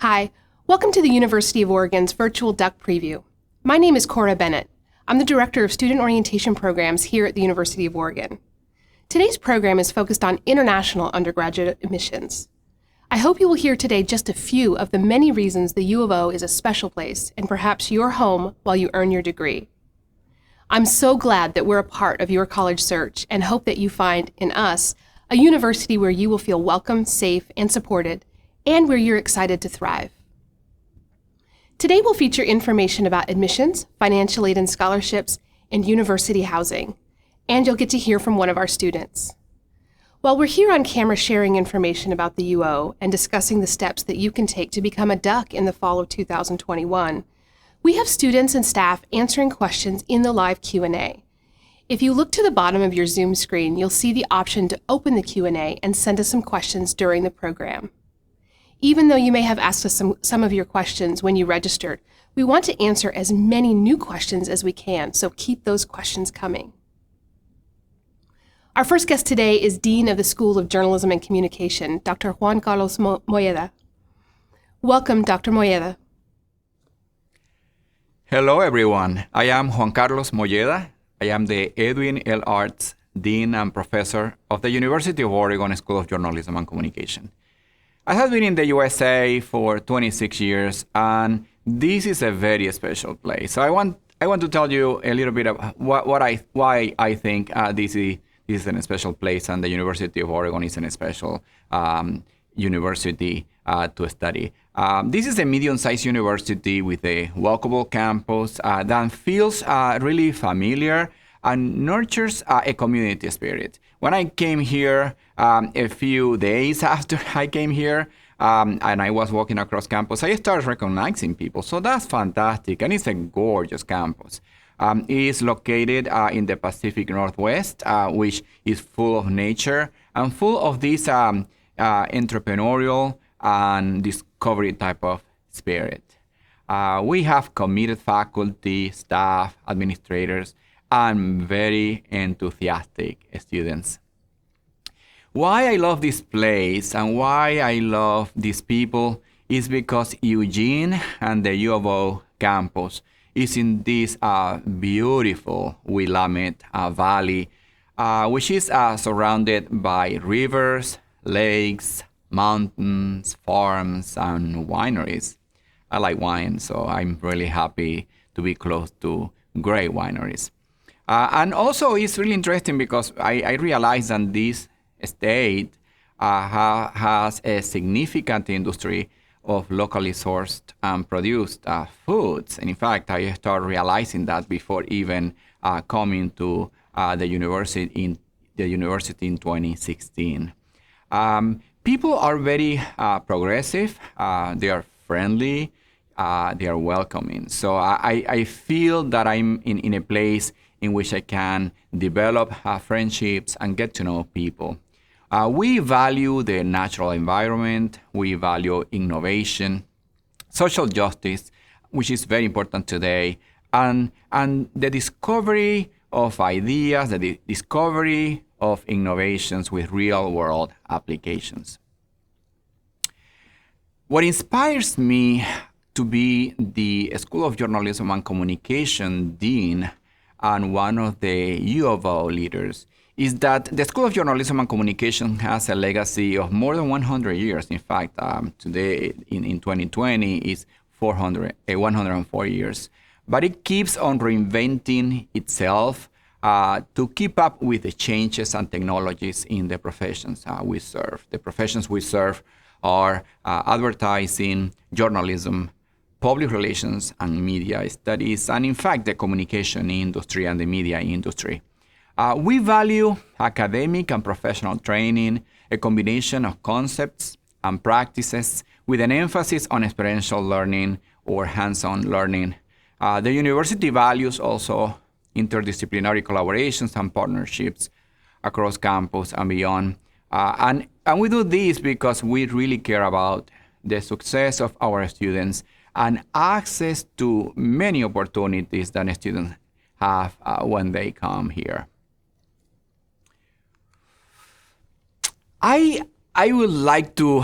Hi, welcome to the University of Oregon's virtual Duck Preview. My name is Cora Bennett. I'm the Director of Student Orientation Programs here at the University of Oregon. Today's program is focused on international undergraduate admissions. I hope you will hear today just a few of the many reasons the U of O is a special place and perhaps your home while you earn your degree. I'm so glad that we're a part of your college search and hope that you find in us a university where you will feel welcome, safe, and supported, and where you're excited to thrive. Today we'll feature information about admissions, financial aid and scholarships, and university housing, and you'll get to hear from one of our students. While we're here on camera sharing information about the UO and discussing the steps that you can take to become a duck in the fall of 2021, we have students and staff answering questions in the live Q&A. If you look to the bottom of your Zoom screen, you'll see the option to open the Q&A and send us some questions during the program. Even though you may have asked us some of your questions when you registered, we want to answer as many new questions as we can, so keep those questions coming. Our first guest today is Dean of the School of Journalism and Communication, Dr. Juan Carlos Molleda. Welcome, Dr. Molleda. Hello, everyone. I am Juan Carlos Molleda. I am the Edwin L. Arts Dean and Professor of the University of Oregon School of Journalism and Communication. I have been in the USA for 26 years, and this is a very special place. So I want to tell you a little bit of why I think this is a special place, and the University of Oregon is a special university to study. This is a medium-sized university with a walkable campus that feels really familiar and nurtures a community spirit. When I came here a few days after I came here, and I was walking across campus, I started recognizing people. So that's fantastic, and it's a gorgeous campus. It is located in the Pacific Northwest, which is full of nature and full of this entrepreneurial and discovery type of spirit. We have committed faculty, staff, administrators, and very enthusiastic students. Why I love this place and why I love these people is because Eugene and the U of O campus is in this beautiful Willamette Valley, which is surrounded by rivers, lakes, mountains, farms, and wineries. I like wine, so I'm really happy to be close to great wineries. And also, it's really interesting because I realized that this state has a significant industry of locally sourced and produced foods. And in fact, I started realizing that before even coming to the university in 2016. People are very progressive. They are friendly. They are welcoming. So I feel that I'm in a place in which I can develop friendships and get to know people. We value the natural environment. We value innovation, social justice, which is very important today, and the discovery of ideas, the discovery of innovations with real-world applications. What inspires me to be the School of Journalism and Communication Dean and one of the U of O leaders is that the School of Journalism and Communication has a legacy of more than 100 years. In fact, today in 2020 is 104 years. But it keeps on reinventing itself to keep up with the changes and technologies in the professions we serve. The professions we serve are advertising, journalism, public relations, and media studies, and in fact, the communication industry and the media industry. We value academic and professional training, a combination of concepts and practices with an emphasis on experiential learning or hands-on learning. The university values also interdisciplinary collaborations and partnerships across campus and beyond. And we do this because we really care about the success of our students and access to many opportunities that students have when they come here. I would like to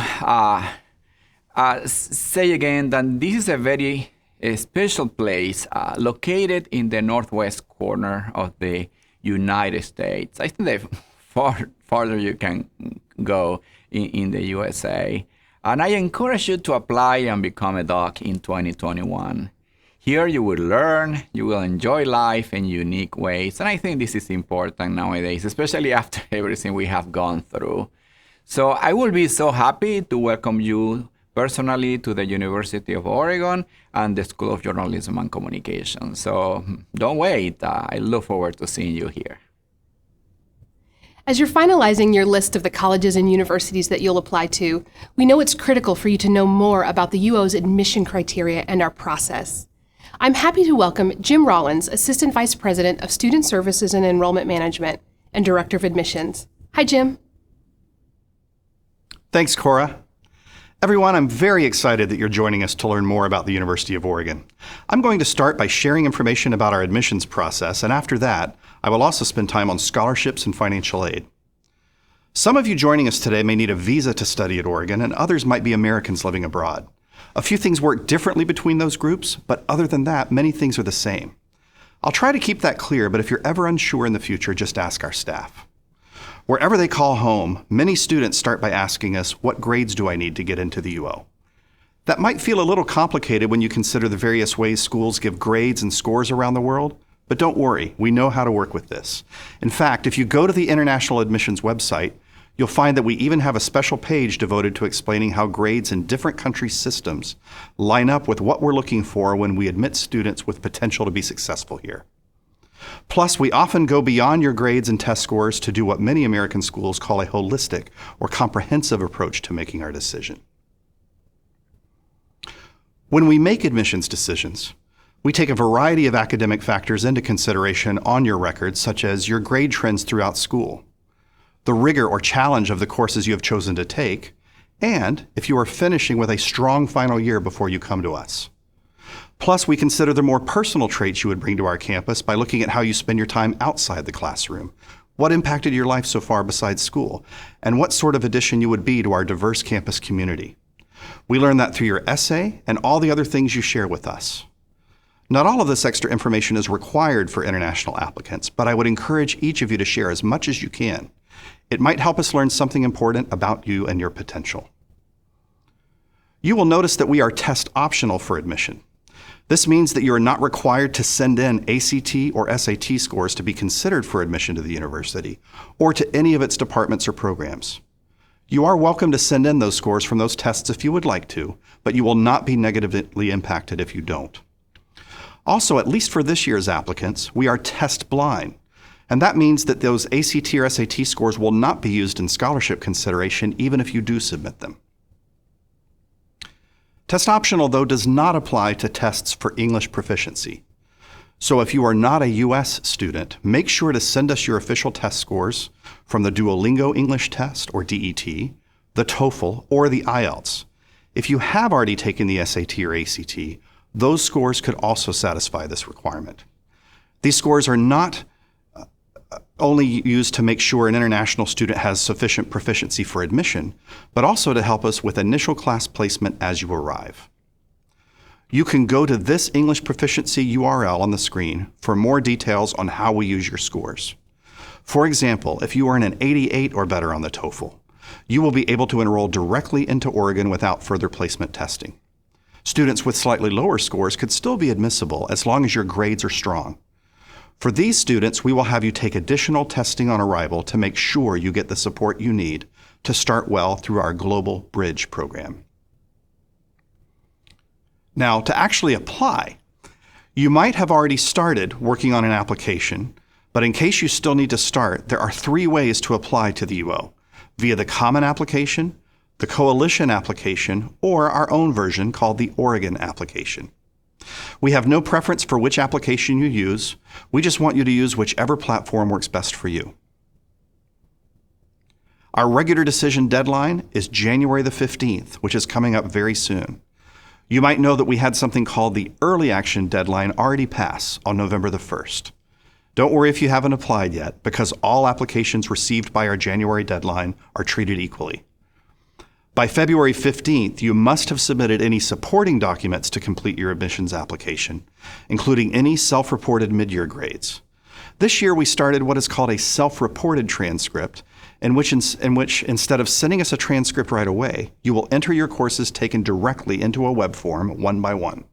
say again that this is a very special place located in the northwest corner of the United States. I think the farther you can go in the USA. And I encourage you to apply and become a doc in 2021. Here you will learn, you will enjoy life in unique ways. And I think this is important nowadays, especially after everything we have gone through. So I will be so happy to welcome you personally to the University of Oregon and the School of Journalism and Communication. So don't wait. I look forward to seeing you here. As you're finalizing your list of the colleges and universities that you'll apply to, we know it's critical for you to know more about the UO's admission criteria and our process. I'm happy to welcome Jim Rollins, Assistant Vice President of Student Services and Enrollment Management and Director of Admissions. Hi, Jim. Thanks, Cora. Everyone, I'm very excited that you're joining us to learn more about the University of Oregon. I'm going to start by sharing information about our admissions process, and after that, I will also spend time on scholarships and financial aid. Some of you joining us today may need a visa to study at Oregon, and others might be Americans living abroad. A few things work differently between those groups, but other than that, many things are the same. I'll try to keep that clear, but if you're ever unsure in the future, just ask our staff. Wherever they call home, many students start by asking us, what grades do I need to get into the UO? That might feel a little complicated when you consider the various ways schools give grades and scores around the world, but don't worry, we know how to work with this. In fact, if you go to the International Admissions website, you'll find that we even have a special page devoted to explaining how grades in different countries' systems line up with what we're looking for when we admit students with potential to be successful here. Plus, we often go beyond your grades and test scores to do what many American schools call a holistic or comprehensive approach to making our decision. When we make admissions decisions, we take a variety of academic factors into consideration on your record, such as your grade trends throughout school, the rigor or challenge of the courses you have chosen to take, and if you are finishing with a strong final year before you come to us. Plus, we consider the more personal traits you would bring to our campus by looking at how you spend your time outside the classroom, what impacted your life so far besides school, and what sort of addition you would be to our diverse campus community. We learn that through your essay and all the other things you share with us. Not all of this extra information is required for international applicants, but I would encourage each of you to share as much as you can. It might help us learn something important about you and your potential. You will notice that we are test optional for admission. This means that you are not required to send in ACT or SAT scores to be considered for admission to the university or to any of its departments or programs. You are welcome to send in those scores from those tests if you would like to, but you will not be negatively impacted if you don't. Also, at least for this year's applicants, we are test blind, and that means that those ACT or SAT scores will not be used in scholarship consideration even if you do submit them. Test optional, though, does not apply to tests for English proficiency. So if you are not a U.S. student, make sure to send us your official test scores from the Duolingo English Test, or DET, the TOEFL, or the IELTS. If you have already taken the SAT or ACT, those scores could also satisfy this requirement. These scores are not only used to make sure an international student has sufficient proficiency for admission, but also to help us with initial class placement as you arrive. You can go to this English proficiency URL on the screen for more details on how we use your scores. For example, if you earn an 88 or better on the TOEFL, you will be able to enroll directly into Oregon without further placement testing. Students with slightly lower scores could still be admissible as long as your grades are strong. For these students, we will have you take additional testing on arrival to make sure you get the support you need to start well through our Global Bridge program. Now, to actually apply, you might have already started working on an application, but in case you still need to start, there are 3 ways to apply to the UO: via the Common Application, the Coalition Application, or our own version called the Oregon Application. We have no preference for which application you use. We just want you to use whichever platform works best for you. Our regular decision deadline is January the 15th, which is coming up very soon. You might know that we had something called the early action deadline already pass on November the 1st. Don't worry if you haven't applied yet, because all applications received by our January deadline are treated equally. By February 15th, you must have submitted any supporting documents to complete your admissions application, including any self-reported mid-year grades. This year, we started what is called a self-reported transcript, in which instead of sending us a transcript right away, you will enter your courses taken directly into a web form one by one.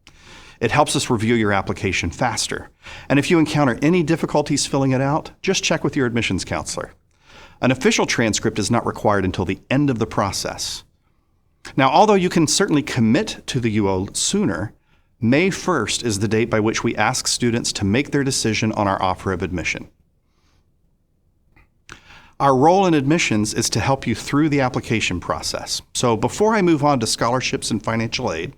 It helps us review your application faster. And if you encounter any difficulties filling it out, just check with your admissions counselor. An official transcript is not required until the end of the process. Now, although you can certainly commit to the UO sooner, May 1st is the date by which we ask students to make their decision on our offer of admission. Our role in admissions is to help you through the application process. So before I move on to scholarships and financial aid,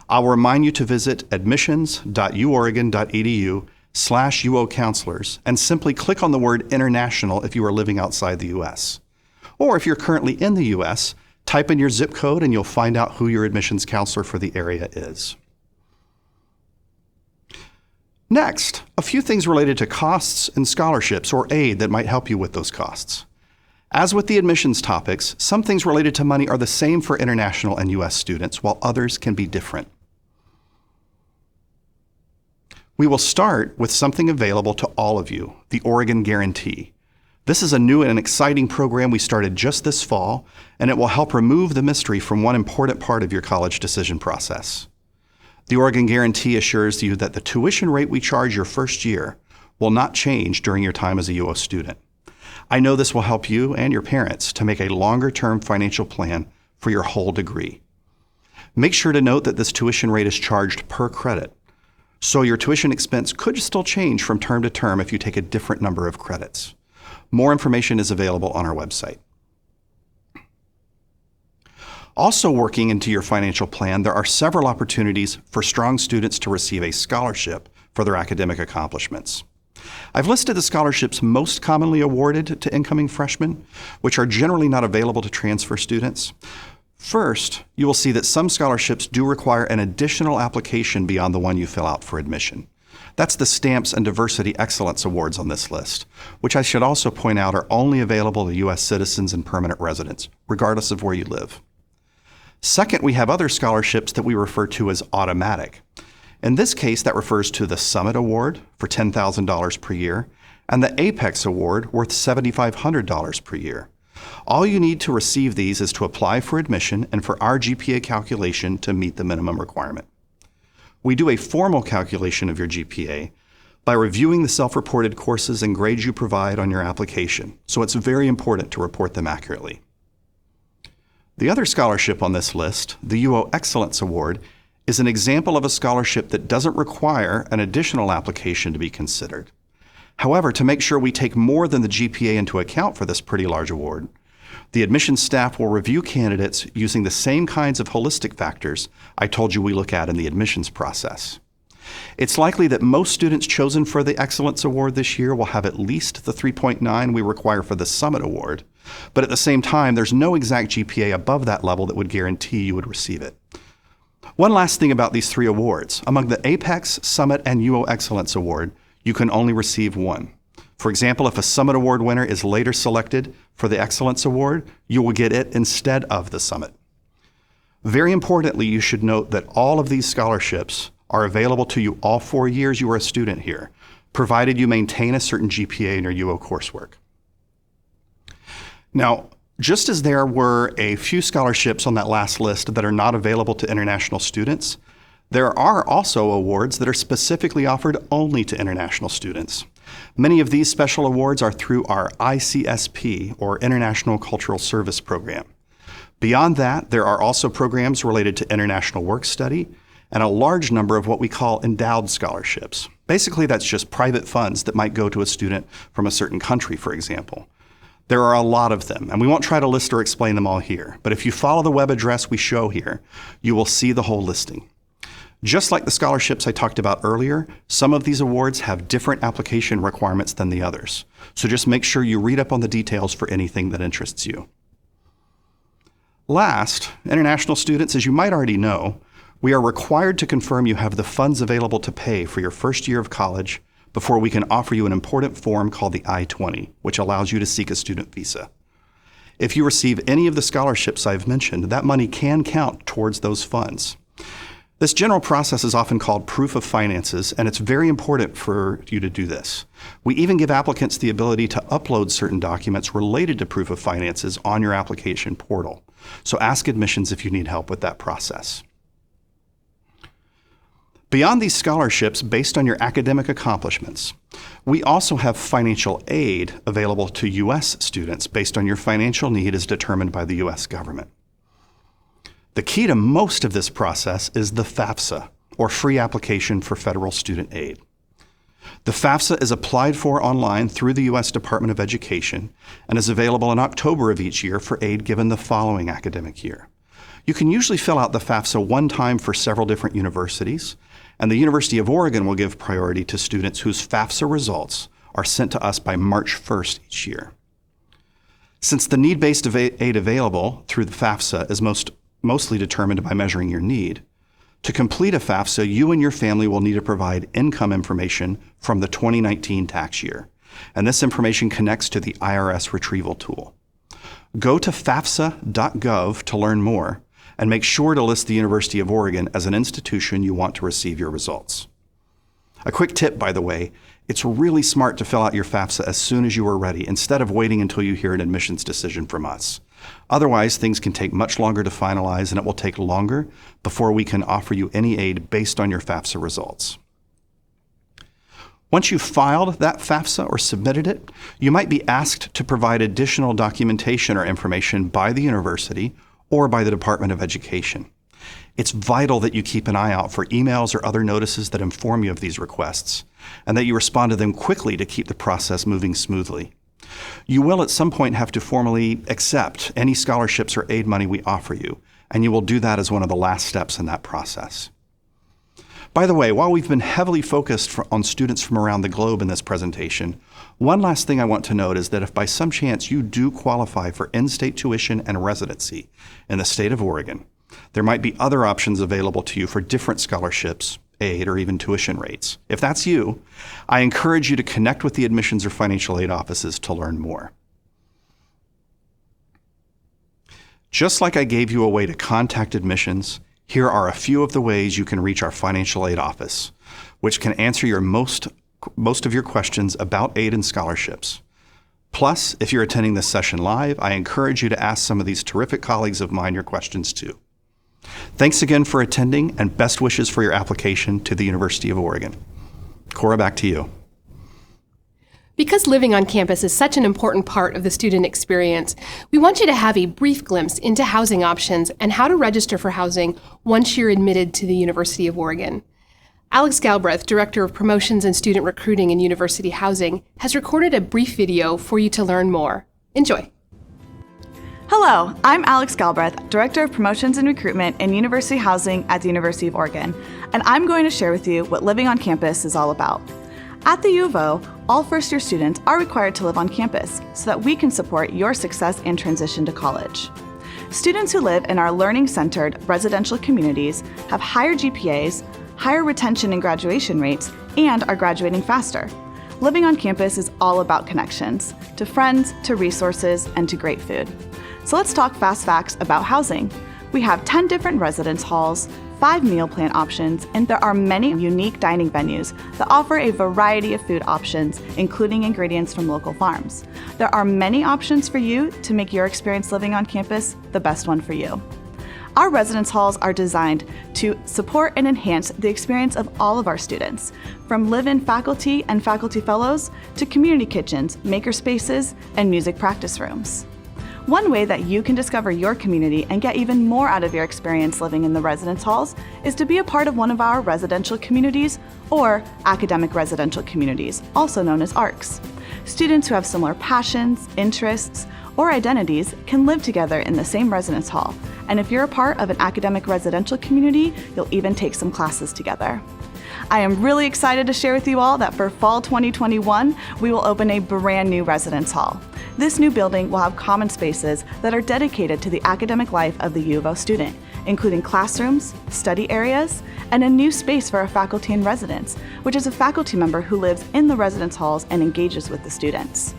I'll remind you to visit admissions.uoregon.edu/UO counselors and simply click on the word international if you are living outside the U.S. Or if you're currently in the U.S., type in your zip code and you'll find out who your admissions counselor for the area is. Next, a few things related to costs and scholarships or aid that might help you with those costs. As with the admissions topics, some things related to money are the same for international and U.S. students, while others can be different. We will start with something available to all of you, the Oregon Guarantee. This is a new and exciting program we started just this fall, and it will help remove the mystery from one important part of your college decision process. The Oregon Guarantee assures you that the tuition rate we charge your first year will not change during your time as a UO student. I know this will help you and your parents to make a longer-term financial plan for your whole degree. Make sure to note that this tuition rate is charged per credit, so your tuition expense could still change from term to term if you take a different number of credits. More information is available on our website. Also working into your financial plan, there are several opportunities for strong students to receive a scholarship for their academic accomplishments. I've listed the scholarships most commonly awarded to incoming freshmen, which are generally not available to transfer students. First, you will see that some scholarships do require an additional application beyond the one you fill out for admission. That's the Stamps and Diversity Excellence Awards on this list, which I should also point out are only available to U.S. citizens and permanent residents, regardless of where you live. Second, we have other scholarships that we refer to as automatic. In this case, that refers to the Summit Award for $10,000 per year and the Apex Award worth $7,500 per year. All you need to receive these is to apply for admission and for our GPA calculation to meet the minimum requirement. We do a formal calculation of your GPA by reviewing the self-reported courses and grades you provide on your application, so it's very important to report them accurately. The other scholarship on this list, the UO Excellence Award, is an example of a scholarship that doesn't require an additional application to be considered. However, to make sure we take more than the GPA into account for this pretty large award, the admissions staff will review candidates using the same kinds of holistic factors I told you we look at in the admissions process. It's likely that most students chosen for the Excellence Award this year will have at least the 3.9 we require for the Summit Award, but at the same time, there's no exact GPA above that level that would guarantee you would receive it. One last thing about these three awards. Among the Apex, Summit, and UO Excellence Award, you can only receive one. For example, if a Summit Award winner is later selected for the Excellence Award, you will get it instead of the Summit. Very importantly, you should note that all of these scholarships are available to you all 4 years you are a student here, provided you maintain a certain GPA in your UO coursework. Now, just as there were a few scholarships on that last list that are not available to international students, there are also awards that are specifically offered only to international students. Many of these special awards are through our ICSP, or International Cultural Service Program. Beyond that, there are also programs related to international work study and a large number of what we call endowed scholarships. Basically, that's just private funds that might go to a student from a certain country, for example. There are a lot of them, and we won't try to list or explain them all here, but if you follow the web address we show here, you will see the whole listing. Just like the scholarships I talked about earlier, some of these awards have different application requirements than the others, so just make sure you read up on the details for anything that interests you. Last, international students, as you might already know, we are required to confirm you have the funds available to pay for your first year of college before we can offer you an important form called the I-20, which allows you to seek a student visa. If you receive any of the scholarships I've mentioned, that money can count towards those funds. This general process is often called proof of finances, and it's very important for you to do this. We even give applicants the ability to upload certain documents related to proof of finances on your application portal. So ask admissions if you need help with that process. Beyond these scholarships based on your academic accomplishments, we also have financial aid available to U.S. students based on your financial need as determined by the U.S. government. The key to most of this process is the FAFSA, or Free Application for Federal Student Aid. The FAFSA is applied for online through the U.S. Department of Education and is available in October of each year for aid given the following academic year. You can usually fill out the FAFSA one time for several different universities, and the University of Oregon will give priority to students whose FAFSA results are sent to us by March 1st each year. Since the need-based aid available through the FAFSA is mostly determined by measuring your need, to complete a FAFSA, you and your family will need to provide income information from the 2019 tax year, and this information connects to the IRS retrieval tool. Go to fafsa.gov to learn more, and make sure to list the University of Oregon as an institution you want to receive your results. A quick tip, by the way, it's really smart to fill out your FAFSA as soon as you are ready, instead of waiting until you hear an admissions decision from us. Otherwise, things can take much longer to finalize, and it will take longer before we can offer you any aid based on your FAFSA results. Once you've filed that FAFSA or submitted it, you might be asked to provide additional documentation or information by the university or by the Department of Education. It's vital that you keep an eye out for emails or other notices that inform you of these requests, and that you respond to them quickly to keep the process moving smoothly. You will at some point have to formally accept any scholarships or aid money we offer you, and you will do that as one of the last steps in that process. By the way, while we've been heavily focused on students from around the globe in this presentation, one last thing I want to note is that if by some chance you do qualify for in-state tuition and residency in the state of Oregon, there might be other options available to you for different scholarships, aid, or even tuition rates. If that's you, I encourage you to connect with the admissions or financial aid offices to learn more. Just like I gave you a way to contact admissions, here are a few of the ways you can reach our financial aid office, which can answer most of your questions about aid and scholarships. Plus, if you're attending this session live, I encourage you to ask some of these terrific colleagues of mine your questions too. Thanks again for attending, and best wishes for your application to the University of Oregon. Cora, back to you. Because living on campus is such an important part of the student experience, we want you to have a brief glimpse into housing options and how to register for housing once you're admitted to the University of Oregon. Alex Galbraith, Director of Promotions and Student Recruiting in University Housing, has recorded a brief video for you to learn more. Enjoy. Hello, I'm Alex Galbraith, Director of Promotions and Recruitment in University Housing at the University of Oregon, and I'm going to share with you what living on campus is all about. At the U of O, all first-year students are required to live on campus so that we can support your success and transition to college. Students who live in our learning-centered residential communities have higher GPAs, higher retention and graduation rates, and are graduating faster. Living on campus is all about connections, to friends, to resources, and to great food. So let's talk fast facts about housing. We have 10 different residence halls, 5 meal plan options, and there are many unique dining venues that offer a variety of food options, including ingredients from local farms. There are many options for you to make your experience living on campus the best one for you. Our residence halls are designed to support and enhance the experience of all of our students, from live-in faculty and faculty fellows to community kitchens, maker spaces, and music practice rooms. One way that you can discover your community and get even more out of your experience living in the residence halls is to be a part of one of our residential communities or academic residential communities, also known as ARCs. Students who have similar passions, interests, or identities can live together in the same residence hall, and if you're a part of an academic residential community, you'll even take some classes together. I am really excited to share with you all that for fall 2021, we will open a brand new residence hall. This new building will have common spaces that are dedicated to the academic life of the U of O student, including classrooms, study areas, and a new space for a faculty in residence, which is a faculty member who lives in the residence halls and engages with the students.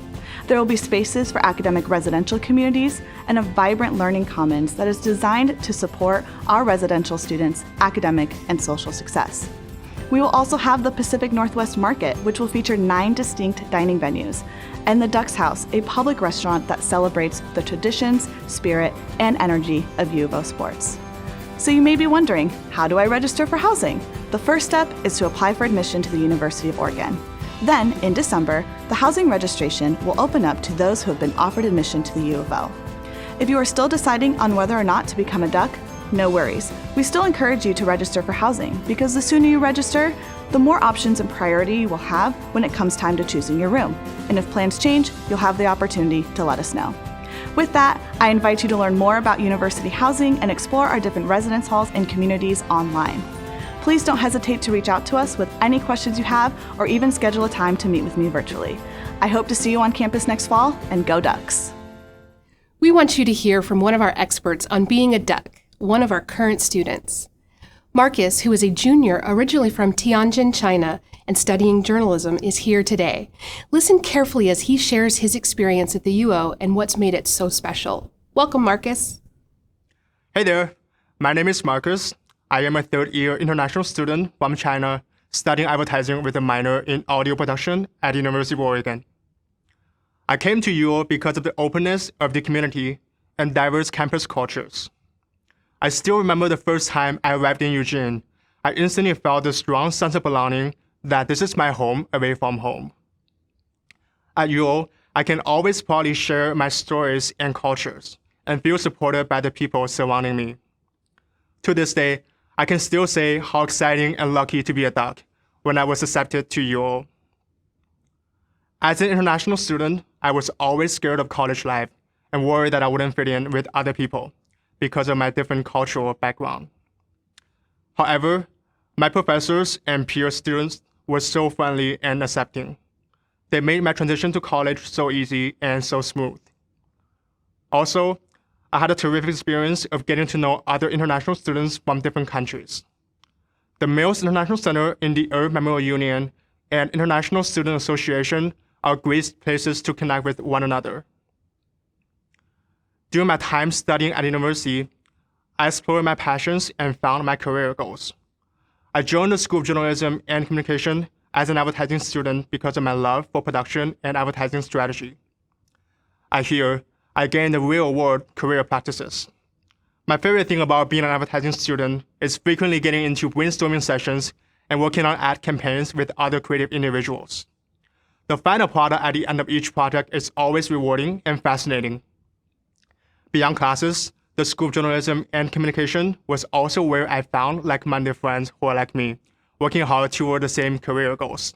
There will be spaces for academic residential communities and a vibrant learning commons that is designed to support our residential students' academic and social success. We will also have the Pacific Northwest Market, which will feature 9 distinct dining venues, and the Ducks House, a public restaurant that celebrates the traditions, spirit, and energy of U of O sports. So you may be wondering, how do I register for housing? The first step is to apply for admission to the University of Oregon. Then, in December, the housing registration will open up to those who have been offered admission to the U of O. If you are still deciding on whether or not to become a Duck, no worries. We still encourage you to register for housing because the sooner you register, the more options and priority you will have when it comes time to choosing your room. And if plans change, you'll have the opportunity to let us know. With that, I invite you to learn more about university housing and explore our different residence halls and communities online. Please don't hesitate to reach out to us with any questions you have or even schedule a time to meet with me virtually. I hope to see you on campus next fall, and go Ducks! We want you to hear from one of our experts on being a Duck, one of our current students. Marcus, who is a junior originally from Tianjin, China, and studying journalism, is here today. Listen carefully as he shares his experience at the UO and what's made it so special. Welcome, Marcus. Hey there, my name is Marcus. I am a third-year international student from China studying advertising with a minor in audio production at the University of Oregon. I came to UO because of the openness of the community and diverse campus cultures. I still remember the first time I arrived in Eugene. I instantly felt a strong sense of belonging that this is my home away from home. At UO, I can always proudly share my stories and cultures and feel supported by the people surrounding me. To this day, I can still say how exciting and lucky to be a Duck when I was accepted to UO. As an international student, I was always scared of college life and worried that I wouldn't fit in with other people because of my different cultural background. However, my professors and peer students were so friendly and accepting. They made my transition to college so easy and so smooth. Also, I had a terrific experience of getting to know other international students from different countries. The Mills International Center in the Earth Memorial Union and International Student Association are great places to connect with one another. During my time studying at university, I explored my passions and found my career goals. I joined the School of Journalism and Communication as an advertising student because of my love for production and advertising strategy. I gained the real-world career practices. My favorite thing about being an advertising student is frequently getting into brainstorming sessions and working on ad campaigns with other creative individuals. The final product at the end of each project is always rewarding and fascinating. Beyond classes, the School of Journalism and Communication was also where I found like-minded friends who are like me, working hard toward the same career goals.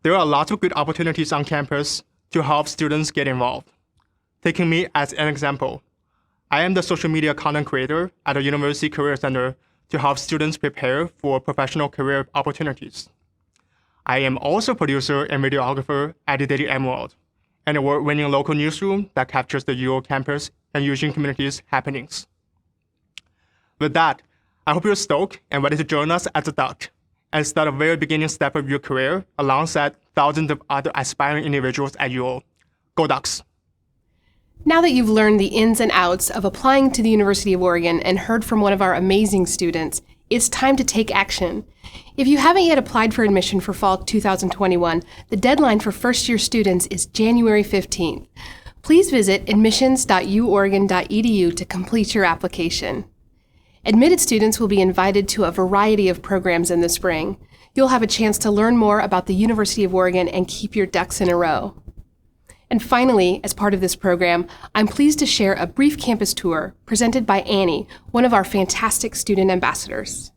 There are lots of good opportunities on campus to help students get involved. Taking me as an example, I am the social media content creator at the University Career Center to help students prepare for professional career opportunities. I am also producer and videographer at the Daily Emerald, an award-winning local newsroom that captures the UO campus and Eugene community's happenings. With that, I hope you're stoked and ready to join us as a Duck and start a very beginning step of your career alongside thousands of other aspiring individuals at UO. Go Ducks! Now that you've learned the ins and outs of applying to the University of Oregon and heard from one of our amazing students, it's time to take action. If you haven't yet applied for admission for fall 2021, the deadline for first-year students is January 15th. Please visit admissions.uoregon.edu to complete your application. Admitted students will be invited to a variety of programs in the spring. You'll have a chance to learn more about the University of Oregon and keep your ducks in a row. And finally, as part of this program, I'm pleased to share a brief campus tour presented by Annie, one of our fantastic student ambassadors.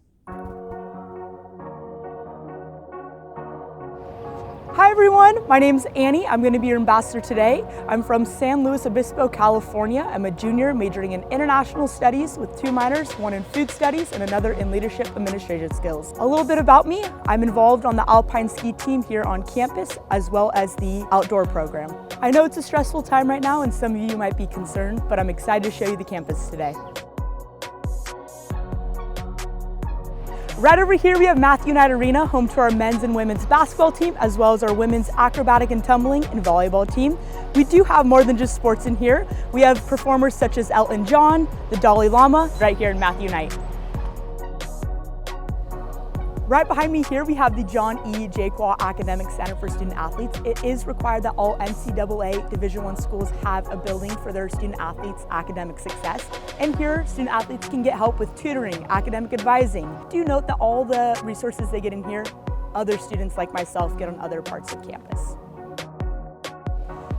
Hi everyone, my name's Annie. I'm going to be your ambassador today. I'm from San Luis Obispo, California. I'm a junior majoring in international studies with 2 minors, one in food studies and another in leadership administration skills. A little bit about me, I'm involved on the Alpine Ski team here on campus as well as the outdoor program. I know it's a stressful time right now and some of you might be concerned, but I'm excited to show you the campus today. Right over here we have Matthew Knight Arena, home to our men's and women's basketball team, as well as our women's acrobatic and tumbling and volleyball team. We do have more than just sports in here. We have performers such as Elton John, the Dalai Lama, right here in Matthew Knight. Right behind me here, we have the John E. Jaquaw Academic Center for Student Athletes. It is required that all NCAA Division I schools have a building for their student athletes' academic success. And here, student athletes can get help with tutoring, academic advising. Do note that all the resources they get in here, other students like myself get on other parts of campus.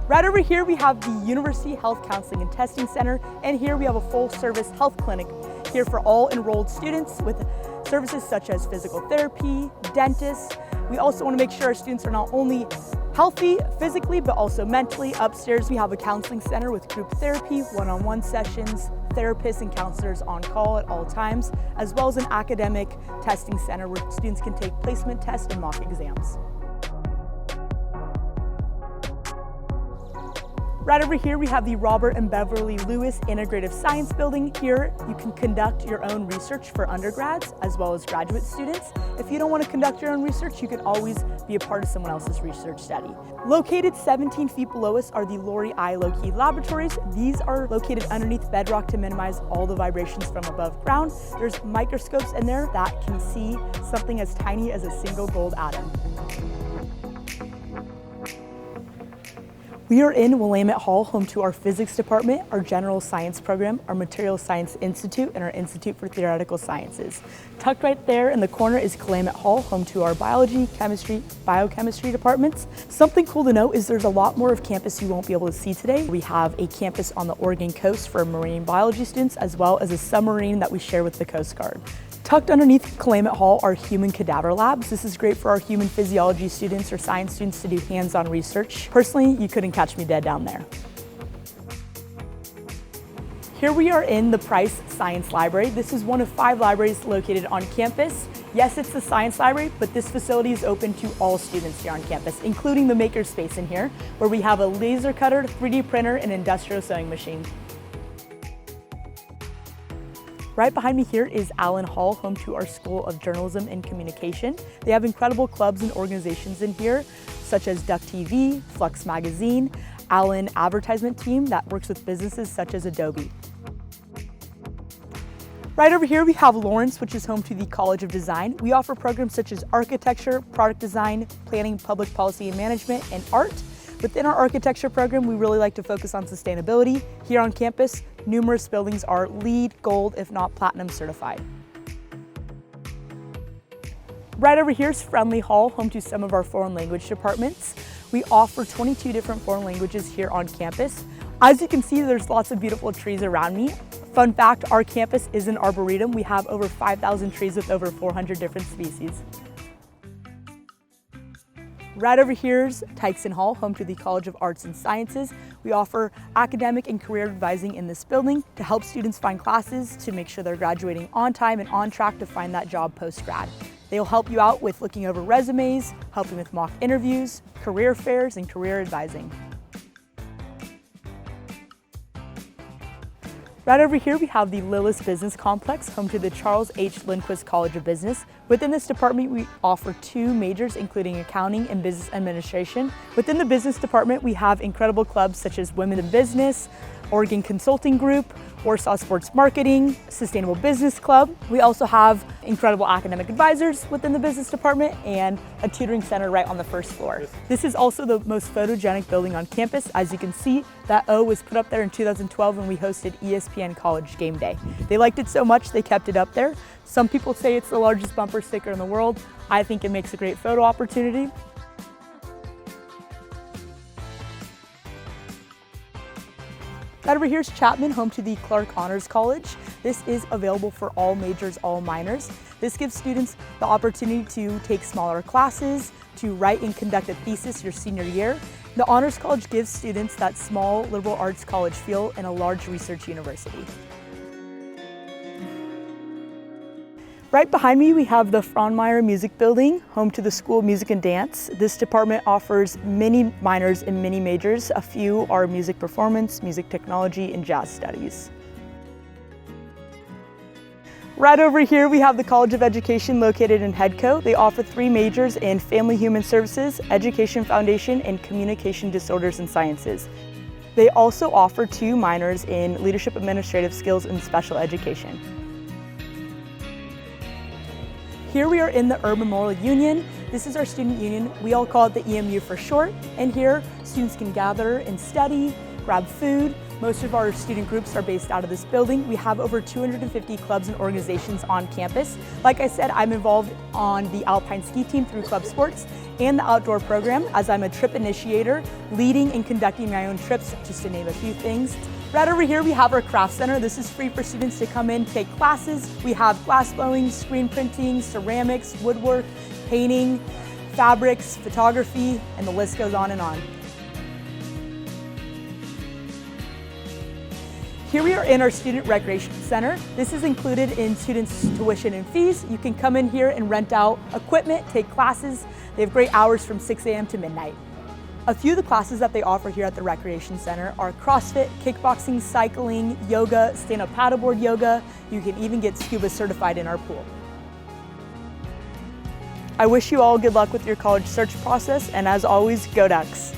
Right over here, we have the University Health Counseling and Testing Center, and here we have a full-service health clinic here for all enrolled students with services such as physical therapy, dentists. We also want to make sure our students are not only healthy physically, but also mentally. Upstairs, we have a counseling center with group therapy, one-on-one sessions, therapists and counselors on call at all times, as well as an academic testing center where students can take placement tests and mock exams. Right over here, we have the Robert and Beverly Lewis Integrative Science Building. Here, you can conduct your own research for undergrads as well as graduate students. If you don't want to conduct your own research, you can always be a part of someone else's research study. Located 17 feet below us are the Lori I. Lokey Laboratories. These are located underneath bedrock to minimize all the vibrations from above ground. There's microscopes in there that can see something as tiny as a single gold atom. We are in Willamette Hall, home to our physics department, our general science program, our material science institute, and our Institute for Theoretical Sciences. Tucked right there in the corner is Willamette Hall, home to our biology, chemistry, biochemistry departments. Something cool to note is there's a lot more of campus you won't be able to see today. We have a campus on the Oregon coast for marine biology students, as well as a submarine that we share with the Coast Guard. Tucked underneath Willamette Hall are human cadaver labs. This is great for our human physiology students or science students to do hands-on research. Personally, you couldn't catch me dead down there. Here we are in the Price Science Library. This is one of 5 libraries located on campus. Yes, it's the science library, but this facility is open to all students here on campus, including the makerspace in here, where we have a laser cutter, 3D printer, and industrial sewing machine. Right behind me here is Allen Hall, home to our School of Journalism and Communication. They have incredible clubs and organizations in here, such as Duck TV, Flux Magazine, Allen Advertisement Team that works with businesses such as Adobe. Right over here we have Lawrence, which is home to the College of Design. We offer programs such as architecture, product design, planning, public policy and management, and art. Within our architecture program, we really like to focus on sustainability. Here on campus, numerous buildings are LEED, Gold, if not Platinum certified. Right over here is Friendly Hall, home to some of our foreign language departments. We offer 22 different foreign languages here on campus. As you can see, there's lots of beautiful trees around me. Fun fact, our campus is an arboretum. We have over 5,000 trees with over 400 different species. Right over here is Tyson Hall, home to the College of Arts and Sciences. We offer academic and career advising in this building to help students find classes to make sure they're graduating on time and on track to find that job post-grad. They will help you out with looking over resumes, helping with mock interviews, career fairs, and career advising. Right over here, we have the Lillis Business Complex, home to the Charles H. Lindquist College of Business. Within this department, we offer 2 majors, including accounting and business administration. Within the business department, we have incredible clubs such as Women in Business, Oregon Consulting Group, Warsaw Sports Marketing, Sustainable Business Club. We also have incredible academic advisors within the business department and a tutoring center right on the first floor. This is also the most photogenic building on campus. As you can see, that O was put up there in 2012 when we hosted ESPN College Game Day. They liked it so much, they kept it up there. Some people say it's the largest bumper sticker in the world. I think it makes a great photo opportunity. Right over here is Chapman, home to the Clark Honors College. This is available for all majors, all minors. This gives students the opportunity to take smaller classes, to write and conduct a thesis your senior year. The Honors College gives students that small liberal arts college feel in a large research university. Right behind me, we have the Fraunmeyer Music Building, home to the School of Music and Dance. This department offers many minors and many majors. A few are music performance, music technology, and jazz studies. Right over here, we have the College of Education located in Hedco. They offer 3 majors in Family Human Services, Education Foundation, and Communication Disorders and Sciences. They also offer 2 minors in Leadership Administrative Skills and Special Education. Here we are in the Urban Memorial Union. This is our student union. We all call it the EMU for short. And here, students can gather and study, grab food. Most of our student groups are based out of this building. We have over 250 clubs and organizations on campus. Like I said, I'm involved on the Alpine Ski Team through Club Sports and the outdoor program, as I'm a trip initiator, leading and conducting my own trips, just to name a few things. Right over here, we have our craft center. This is free for students to come in, take classes. We have glass blowing, screen printing, ceramics, woodwork, painting, fabrics, photography, and the list goes on and on. Here we are in our Student Recreation Center. This is included in students' tuition and fees. You can come in here and rent out equipment, take classes. They have great hours from 6 a.m. to midnight. A few of the classes that they offer here at the Recreation Center are CrossFit, kickboxing, cycling, yoga, stand-up paddleboard yoga. You can even get scuba certified in our pool. I wish you all good luck with your college search process, and as always, go Ducks!